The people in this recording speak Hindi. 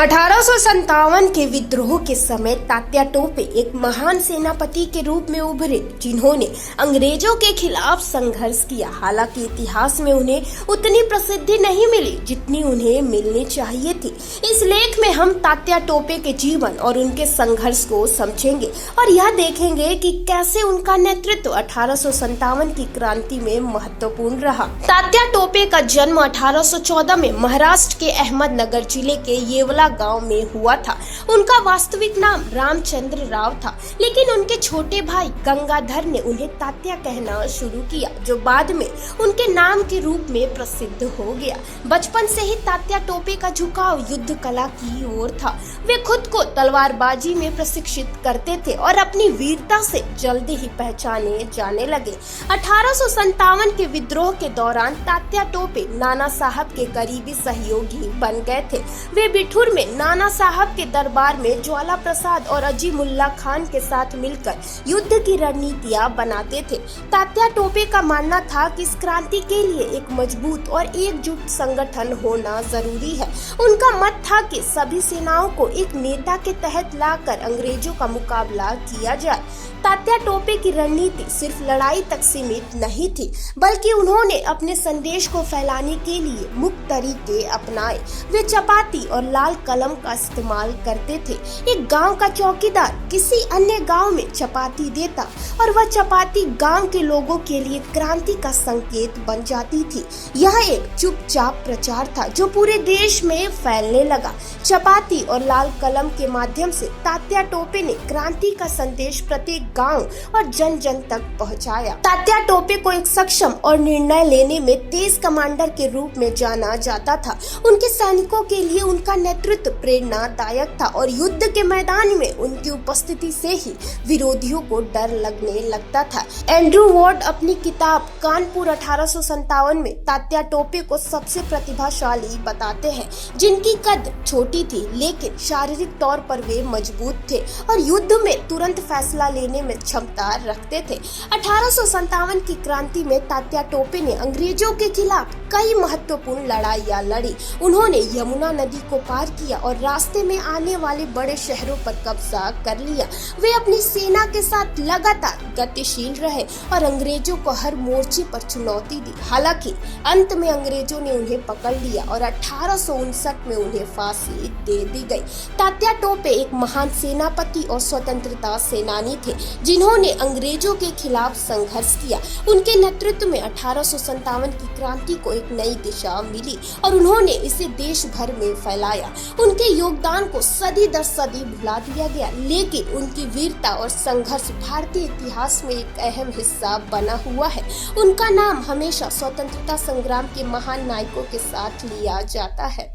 1857 के विद्रोह के समय तात्या टोपे एक महान सेनापति के रूप में उभरे, जिन्होंने अंग्रेजों के खिलाफ संघर्ष किया। हालांकि इतिहास में उन्हें उतनी प्रसिद्धि नहीं मिली जितनी उन्हें मिलनी चाहिए थी। इस लेख में हम तात्या टोपे के जीवन और उनके संघर्ष को समझेंगे और यह देखेंगे कि कैसे उनका नेतृत्व 1857 की क्रांति में महत्वपूर्ण रहा। तात्या टोपे का जन्म 1814 में महाराष्ट्र के अहमदनगर जिले के येवला गांव में हुआ था। उनका वास्तविक नाम रामचंद्र राव था, लेकिन उनके छोटे भाई गंगाधर ने उन्हें तात्या कहना शुरू किया, जो बाद में उनके नाम के रूप में प्रसिद्ध हो गया। बचपन से ही तात्या टोपे का झुकाव युद्ध कला की ओर था। वे खुद को तलवारबाजी में प्रशिक्षित करते थे और अपनी वीरता से जल्दी ही पहचाने जाने लगे। 1857 के विद्रोह के दौरान तात्या टोपे नाना साहब के करीबी सहयोगी बन गए थे। वे बिठूर में नाना साहब के दरबार में ज्वाला प्रसाद और अजीमुल्ला खान के साथ मिलकर युद्ध की रणनीतियां बनाते थे। तात्या टोपे का मानना था कि इस क्रांति के लिए एक मजबूत और एकजुट संगठन होना जरूरी है। उनका मत था कि सभी सेनाओं को एक नेता के तहत लाकर अंग्रेजों का मुकाबला किया जाए। तात्या टोपे की रणनीति सिर्फ लड़ाई तक सीमित नहीं थी, बल्कि उन्होंने अपने संदेश को फैलाने के लिए मुख्य तरीके अपनाए। वे चपाती और लाल कलम का इस्तेमाल करते थे। एक गांव का चौकीदार किसी अन्य गांव में चपाती देता और वह चपाती गांव के लोगों के लिए क्रांति का संकेत बन जाती थी। यह एक चुपचाप प्रचार था जो पूरे देश में फैलने लगा। चपाती और लाल कलम के माध्यम से तात्या टोपे ने क्रांति का संदेश प्रत्येक गांव और जन जन तक पहुंचाया। तात्या टोपे को एक सक्षम और निर्णय लेने में तेज कमांडर के रूप में जाना जाता था। उनके सैनिकों के लिए उनका नेतृत्व प्रेरणादायक था और युद्ध के मैदान में उनकी उपस्थिति से ही विरोधियों को डर लगने लगता था। एंड्रू वॉर्ड अपनी किताब कानपुर 1857 में तात्या टोपे को सबसे प्रतिभाशाली बताते हैं, जिनकी कद छोटी थी लेकिन शारीरिक तौर पर वे मजबूत थे और युद्ध में तुरंत फैसला लेने में क्षमता रखते थे। 1857 की क्रांति में तात्या टोपे ने अंग्रेजों के खिलाफ कई महत्वपूर्ण लड़ाइयां लड़ी। उन्होंने यमुना नदी को पार किया और रास्ते में आने वाले बड़े शहरों पर कब्जा कर लिया। वे अपनी सेना के साथ लगातार गतिशील रहे और अंग्रेजों को हर मोर्चे पर चुनौती दी। हालांकि अंत में अंग्रेजों ने उन्हें पकड़ लिया और 1859 में उन्हें फांसी दे दी गई। तात्या टोपे एक महान सेनापति और स्वतंत्रता सेनानी थे, जिन्होंने अंग्रेजों के खिलाफ संघर्ष किया। उनके नेतृत्व में 1857 की क्रांति को एक नई दिशा मिली और उन्होंने इसे देश भर में फैलाया। उनके योगदान को सदी दर सदी भुला दिया गया, लेकिन उनकी वीरता और संघर्ष भारतीय इतिहास में एक अहम हिस्सा बना हुआ है। उनका नाम हमेशा स्वतंत्रता संग्राम के महान नायकों के साथ लिया जाता है।